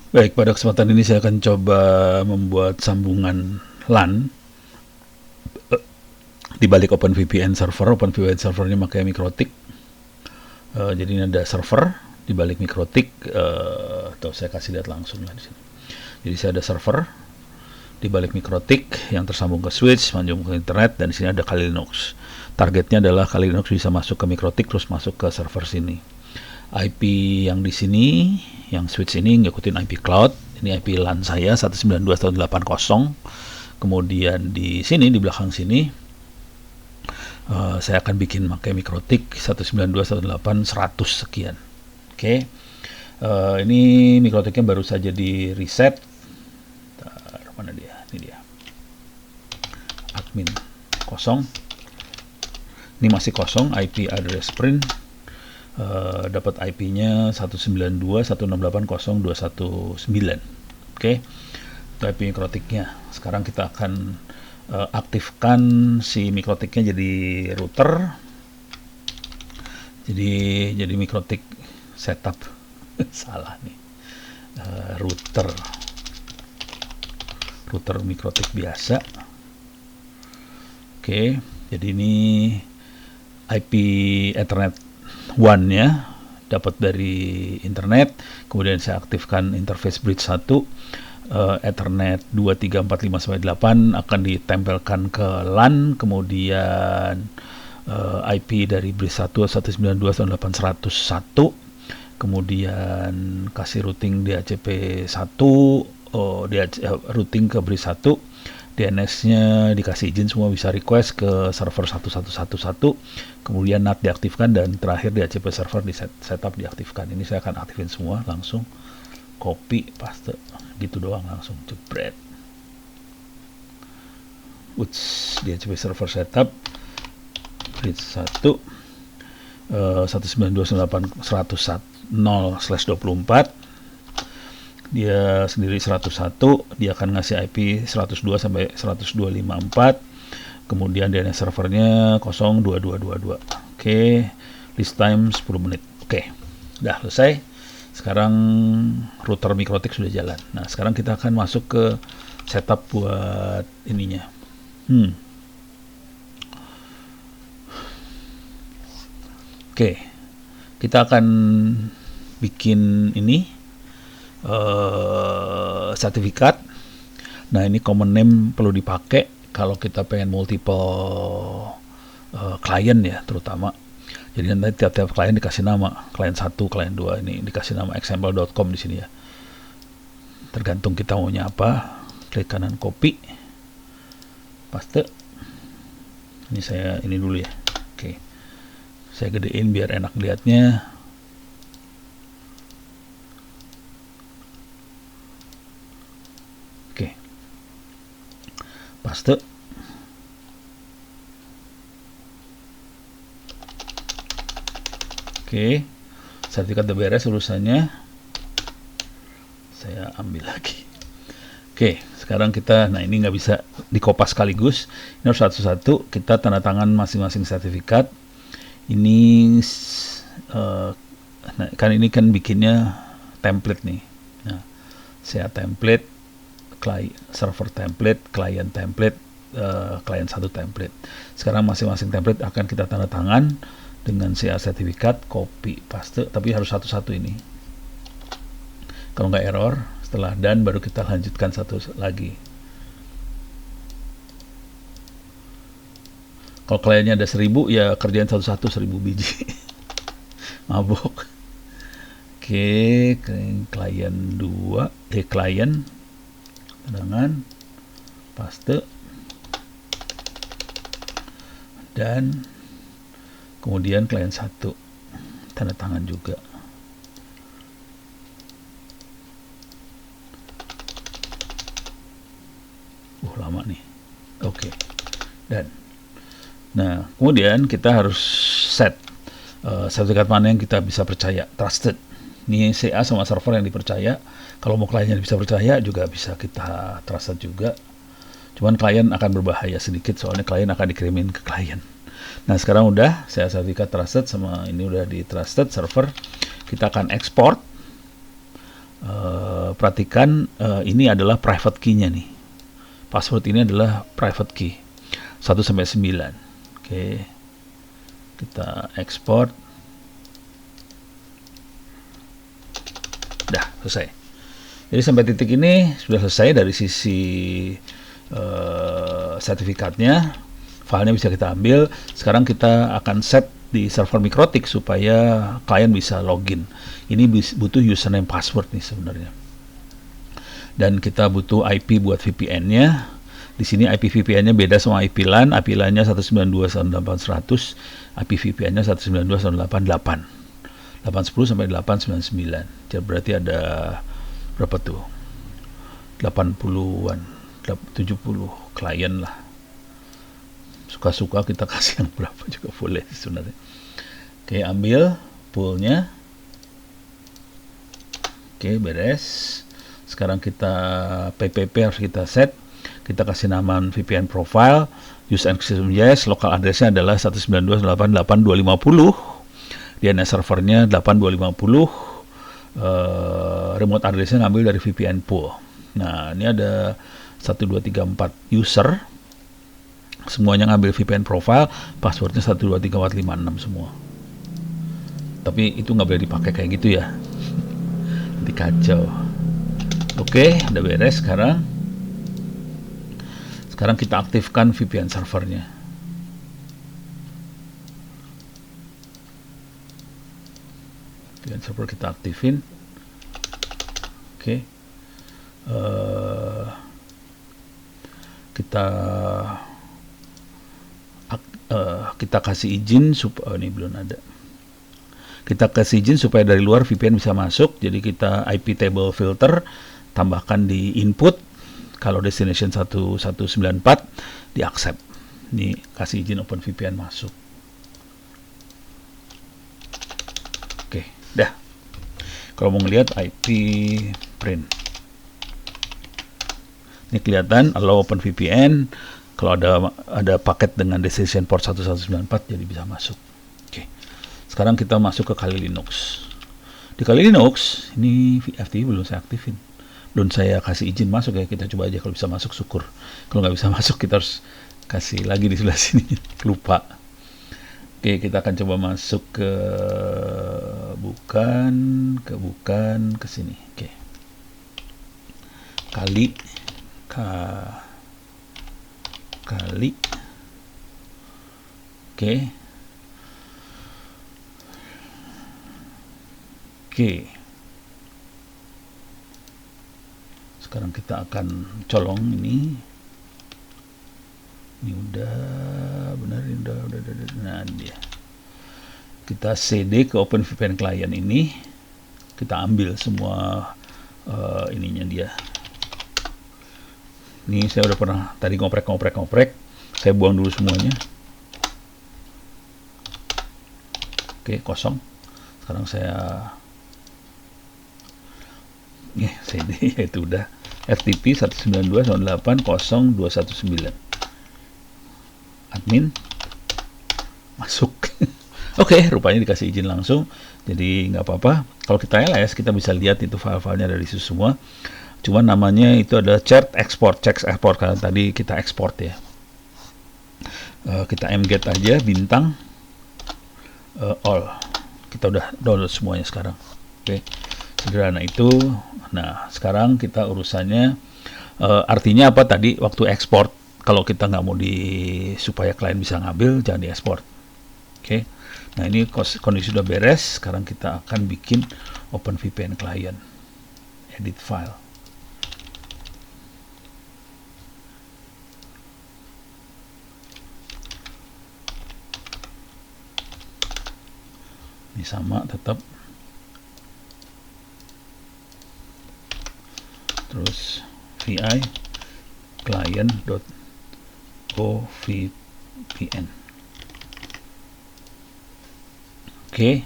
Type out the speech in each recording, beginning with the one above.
Baik, pada kesempatan ini saya akan coba membuat sambungan LAN di balik OpenVPN server. OpenVPN servernya pakai MikroTik. Jadi ini ada server di balik MikroTik. Atau saya kasih lihat langsung lah di sini. Jadi saya ada server di balik MikroTik yang tersambung ke switch, menyambung ke internet, dan di sini ada Kali Linux. Targetnya adalah Kali Linux bisa masuk ke MikroTik terus masuk ke server sini. IP yang di sini, yang switch ini ngikutin IP cloud. Ini IP LAN saya 192.180. Kemudian di sini di belakang sini saya akan bikin pakai MikroTik 192.168.100 sekian. Oke. Ini MikroTiknya baru saja di reset. Mana dia? Ini dia. Admin kosong. Ini masih kosong. IP address print. Dapat IP-nya 192.168.0.219. Oke. Itu IP MikroTiknya. Sekarang kita akan aktifkan si MikroTiknya jadi router. Jadi MikroTik setup. Salah nih. Router MikroTik biasa. Oke, jadi ini IP Ethernet 1-nya dapat dari internet. Kemudian saya aktifkan interface bridge 1, Ethernet 23455-8 akan ditempelkan ke LAN. Kemudian IP dari bridge 1 192.168.101. Kemudian kasih routing DHCP 1, routing ke bridge 1, DNS-nya dikasih izin semua, bisa request ke server 1111, kemudian NAT diaktifkan, dan terakhir DHCP server di setup diaktifkan. Ini saya akan aktifin semua langsung, copy paste gitu doang, langsung jebret. DHCP server setup bridge 1 192.168.100/24. dia sendiri 101, dia akan ngasih IP 102 sampai 102.54. Kemudian DNS servernya 02222. Oke, list time 10 menit. Oke, udah selesai. Sekarang router MikroTik sudah jalan. Nah, sekarang kita akan masuk ke setup buat ininya. Oke, kita akan bikin ini sertifikat. Nah, ini common name perlu dipakai kalau kita pengen multiple klien ya, terutama. Jadi nanti tiap-tiap klien dikasih nama, klien 1, klien 2, ini dikasih nama example.com di sini ya. Tergantung kita maunya apa. Klik kanan copy, paste. Ini saya ini dulu ya. Oke. Saya gedein biar enak lihatnya. Paste. Oke, sertifikat udah beres urusannya. Saya ambil lagi. Oke, sekarang kita, nah ini nggak bisa dikopas sekaligus. Ini harus satu-satu kita tanda tangan masing-masing sertifikat. Ini nah, kan ini kan bikinnya template nih. Nah, saya template, server template, client template, client 1 template. Sekarang masing-masing template akan kita tanda tangan dengan CA sertifikat, copy, paste, tapi harus satu-satu ini. Kalau nggak error, setelah done baru kita lanjutkan satu lagi. Kalau kliennya ada 1000, ya kerjaan satu-satu 1000 biji. Mabuk. Oke, klien 2, klien dengan paste, dan kemudian klien 1 tanda tangan juga. Lama nih. Oke. Dan nah, kemudian kita harus set sertifikat mana yang kita bisa percaya, trusted. Ini CA sama server yang dipercaya. Kalau mau kliennya bisa percaya juga bisa kita trusted juga. Cuman klien akan berbahaya sedikit, soalnya klien akan dikirimin ke klien. Nah, sekarang udah saya sertifikat trusted sama ini udah di trusted server. Kita akan export perhatikan ini adalah private key-nya nih. Password ini adalah private key 1 sampai 9. Oke. Kita ekspor. Dah, selesai. Jadi sampai titik ini sudah selesai dari sisi sertifikatnya. Filenya bisa kita ambil. Sekarang kita akan set di server Mikrotik supaya klien bisa login. Ini butuh username password nih sebenarnya. Dan kita butuh IP buat VPN-nya. Di sini IP VPN-nya beda sama IP LAN. IP LAN-nya 192.168.100, IP VPN-nya 192.168. 810 sampai 899. Jadi berarti ada berapa tuh? 80-an, 70 klien lah. Suka-suka kita kasih yang berapa juga boleh sebenarnya. Oke, ambil poolnya. Oke, beres. Sekarang kita PPP harus kita set. Kita kasih nama VPN profile, use and system yes, lokal addressnya adalah 192.168.250, DNS servernya 8250, remote addressnya ngambil dari VPN pool. Nah, ini ada 1, 2, 3, 4 user, semuanya ngambil VPN profile, passwordnya 1, 2, 3, 4, 5, 6 semua. Tapi itu nggak boleh dipakai kayak gitu ya, nanti kacau. Oke, udah beres sekarang. Sekarang kita aktifkan VPN servernya. VPN server kita aktifin. Oke. Kita kasih izin supaya ini belum ada. Kita kasih izin supaya dari luar VPN bisa masuk. Jadi kita IP table filter, tambahkan di input. Kalau destination 1194 di accept. Ini kasih izin OpenVPN masuk. Oke, dah. Kalau mau ngelihat IP print. Ini kelihatan allow OpenVPN. Kalau ada paket dengan destination port 1194 jadi bisa masuk. Oke. Sekarang kita masuk ke Kali Linux. Di Kali Linux ini FTP belum saya aktifin. Belum saya kasih izin masuk ya, kita coba aja kalau bisa masuk syukur. Kalau nggak bisa masuk kita harus kasih lagi di sebelah sini, lupa. Oke, kita akan coba masuk ke bukan ke sini. Oke. Kali Oke. Sekarang kita akan colong ini udah benar, udah. Nah, dia kita CD ke OpenVPN client ini, kita ambil semua ininya dia. Ini saya udah pernah tadi ngoprek, saya buang dulu semuanya. Oke, kosong. Sekarang saya CD itu udah FTP 192.168.0.219. Admin masuk. Oke, rupanya dikasih izin langsung, jadi nggak apa-apa. Kalau kita LS kita bisa lihat itu file-filenya dari situ semua. Cuma namanya itu ada chat export, karena tadi kita export ya. Kita mget aja bintang all. Kita udah download semuanya sekarang. Oke, sederhana itu. Nah, sekarang kita urusannya artinya apa tadi waktu ekspor, kalau kita nggak mau supaya klien bisa ngambil, jangan diekspor. Oke. Nah, ini kondisi sudah beres. Sekarang kita akan bikin OpenVPN client. Edit file. Ini sama tetap. Terus vi client.ovpn. Oke.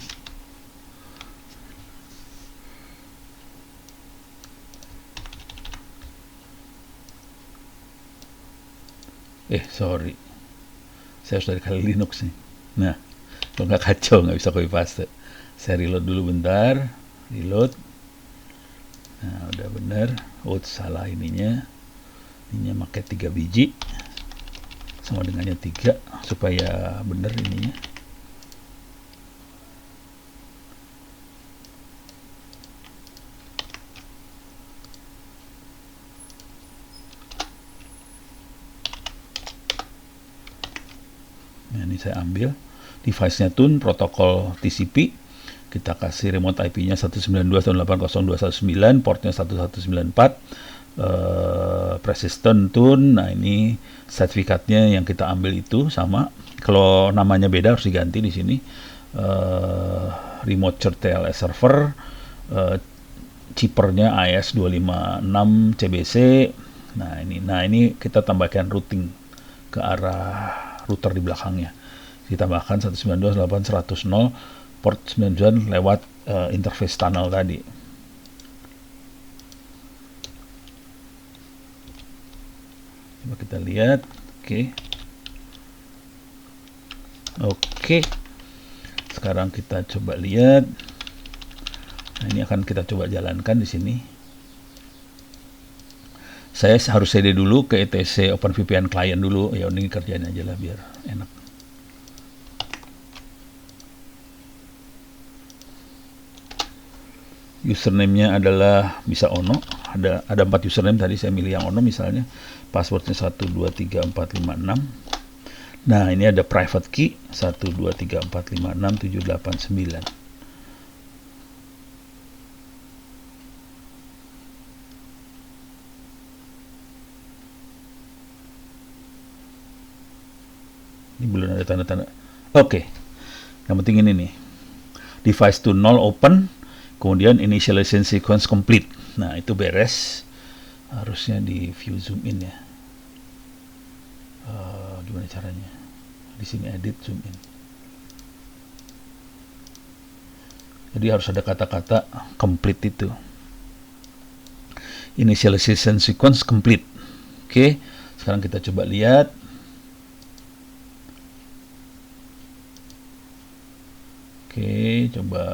Sorry. Saya harus dari Kali Linux nih. Nah, kalau nggak kacau, nggak bisa copy paste. Saya reload dulu bentar. Reload. Nah, udah. udah bener. Oh, salah ininya pakai 3 biji sama dengannya 3 supaya bener ininya. Nah, ini saya ambil device-nya tune protokol TCP, kita kasih remote IP-nya 192.168.0.219, portnya 1194, persistent tune. Nah, ini sertifikatnya yang kita ambil itu sama. Kalau namanya beda harus diganti di sini. Remote Church TLS server, chippernya AS256 CBC. Nah, ini kita tambahkan routing ke arah router di belakangnya. Kita tambahkan 192.168.100 port 99 lewat interface tunnel tadi. Coba kita lihat. Oke. Sekarang kita coba lihat. Nah, ini akan kita coba jalankan di sini. Saya harus CD dulu ke ETC OpenVPN client dulu. Ya, ini kerjain aja lah biar enak. Username-nya adalah bisa Ono. Ada 4 username tadi, saya milih yang Ono misalnya. Passwordnya 123456. Nah, ini ada private key 123456789. Ini belum ada tanda-tanda. Oke. Yang penting ini nih. Device to null open, kemudian initialization sequence complete. Nah, itu beres. Harusnya di view zoom in ya. Gimana caranya? Di sini edit zoom in. Jadi harus ada kata-kata complete itu. Initialization sequence complete. Oke. Sekarang kita coba lihat. Oke, coba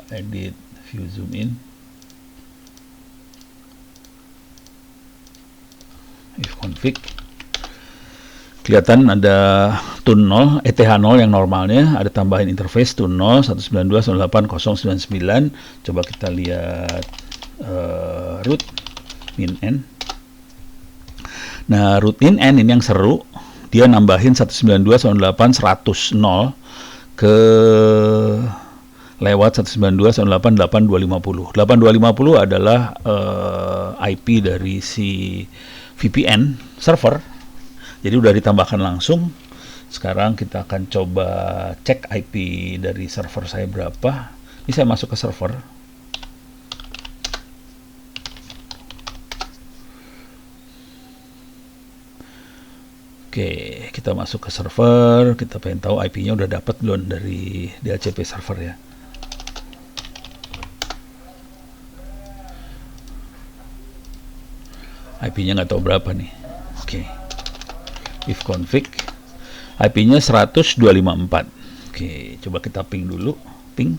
edit view zoom in. If config. Kelihatan ada tune 0, ETH0 yang normalnya, ada tambahin interface tune 0 192.168.099. Coba kita lihat root min n. Nah, root in n ini yang seru. Dia nambahin 192.168.100 ke lewat 192.168.8250. 8250 adalah IP dari si VPN server. Jadi udah ditambahkan langsung. Sekarang kita akan coba cek IP dari server saya berapa. Ini saya masuk ke server. Oke, kita masuk ke server, kita pengen tahu IP-nya udah dapat belum dari DHCP server ya. IP-nya nggak tahu berapa nih. Oke, if config, IP-nya 100.254. Oke, coba kita ping dulu, ping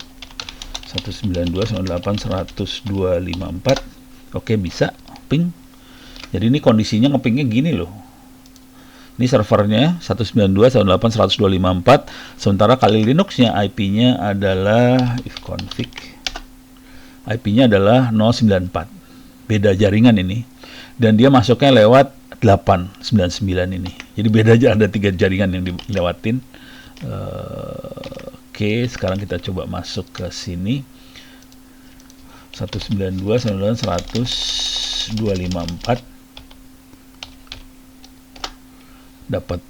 192.168.100.254. Oke, bisa ping. Jadi ini kondisinya ngepingnya gini loh. Ini servernya 192.168.100.254, sementara Kali Linux-nya IP-nya adalah if config, IP-nya adalah 094. Beda jaringan ini, dan dia masuknya lewat 899 ini. Jadi beda aja, ada 3 jaringan yang dilewatin. Oke, sekarang kita coba masuk ke sini. 192.168.100.254. Dapat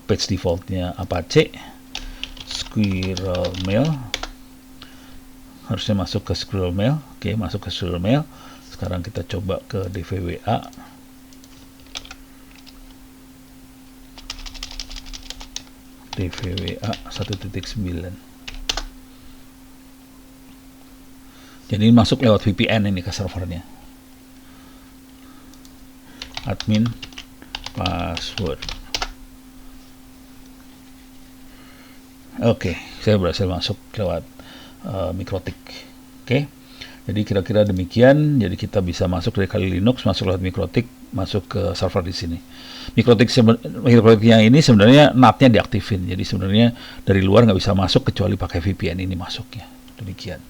page defaultnya Apache, Squirrel Mail, harusnya masuk ke Squirrel Mail. Oke, masuk ke Squirrel Mail. Sekarang kita coba ke DVWA. DVWA 1.9. Jadi masuk lewat VPN ini ke servernya. Admin password. Oke, saya berhasil masuk lewat MikroTik. Oke, Jadi kira-kira demikian. Jadi kita bisa masuk dari Kali Linux, masuk lewat MikroTik, masuk ke server di sini. MikroTik yang ini sebenarnya NAT-nya diaktifin. Jadi sebenarnya dari luar nggak bisa masuk kecuali pakai VPN ini masuknya. Demikian.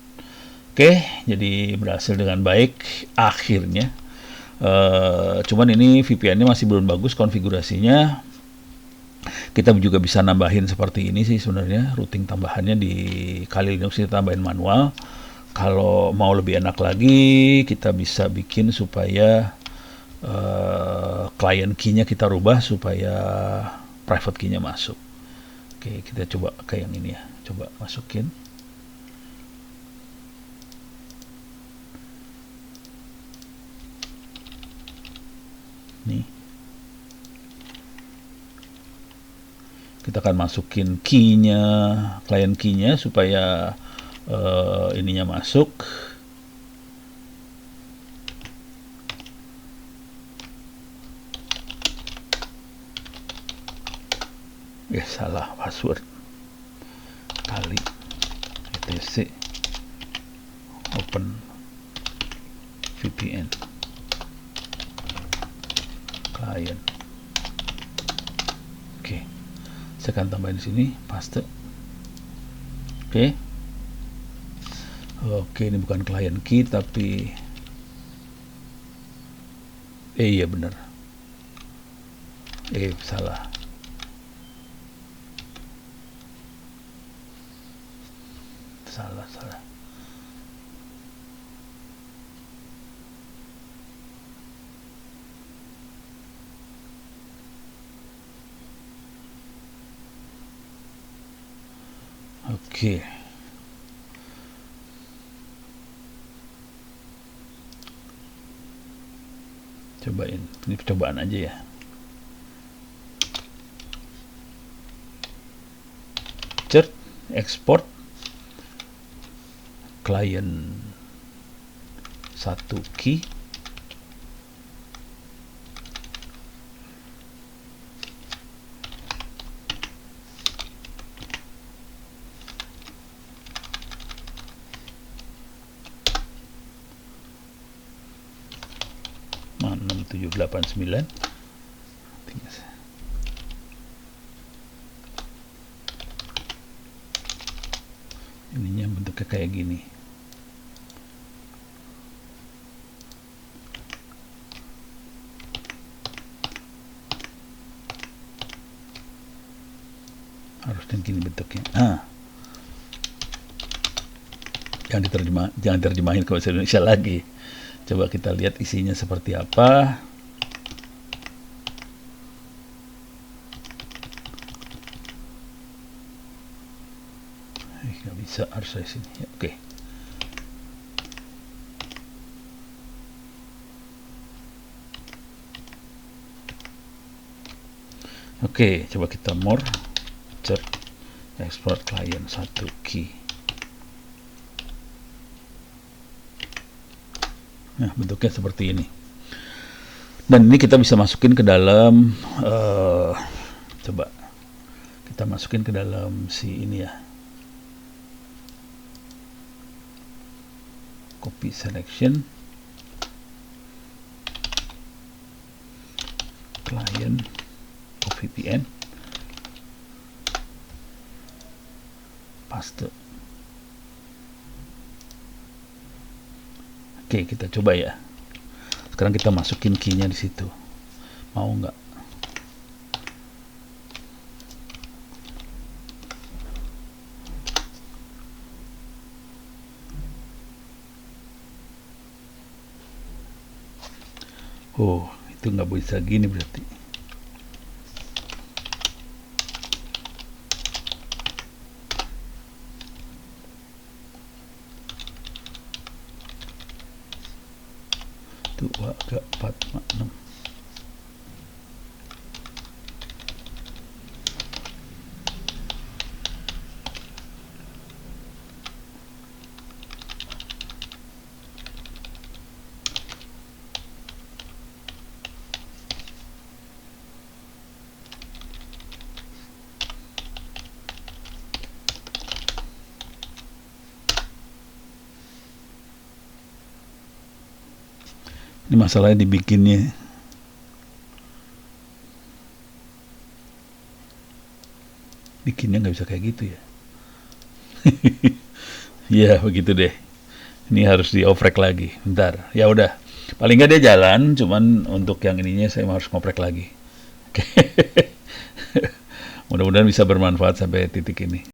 Oke, jadi berhasil dengan baik akhirnya. Cuman ini VPN-nya masih belum bagus konfigurasinya. Kita juga bisa nambahin seperti ini sih sebenarnya, routing tambahannya di Kali Linux kita tambahin manual. Kalau mau lebih enak lagi, kita bisa bikin supaya client key-nya kita rubah supaya private key-nya masuk. Oke, kita coba kayak yang ini ya. Coba masukin. Nih. Kita akan masukin key-nya, client key-nya supaya ininya masuk. Salah password. Kali etc open VPN client. Oke. Saya akan tambahin di sini paste. Oke, ini bukan client key tapi iya benar. Salah. Salah. Oke. Cobain. Ini percobaan aja ya. Cert, export client 1 key. Nah, 6789. Ininya bentuknya kayak gini. Harusnya gini bentuknya. Jangan terjemahin ke bahasa Indonesia lagi. Coba kita lihat isinya seperti apa. Nggak bisa, harus dari sini. Oke. Oke, coba kita more. Cert, export client 1 key. Nah, bentuknya seperti ini. Dan ini kita bisa masukin ke dalam coba kita masukin ke dalam si ini ya. Copy selection client VPN, paste. Oke, kita coba ya. Sekarang kita masukin key-nya di situ. Mau nggak? Oh, itu nggak bisa gini berarti. Dua, empat, enam. Ini masalahnya dibikinnya. Bikinnya nggak bisa kayak gitu ya. Ya begitu deh. Ini harus dioprek lagi. Bentar. Ya udah. Paling nggak dia jalan. Cuman untuk yang ininya saya harus ngoprek lagi. Oke. Mudah-mudahan bisa bermanfaat sampai titik ini.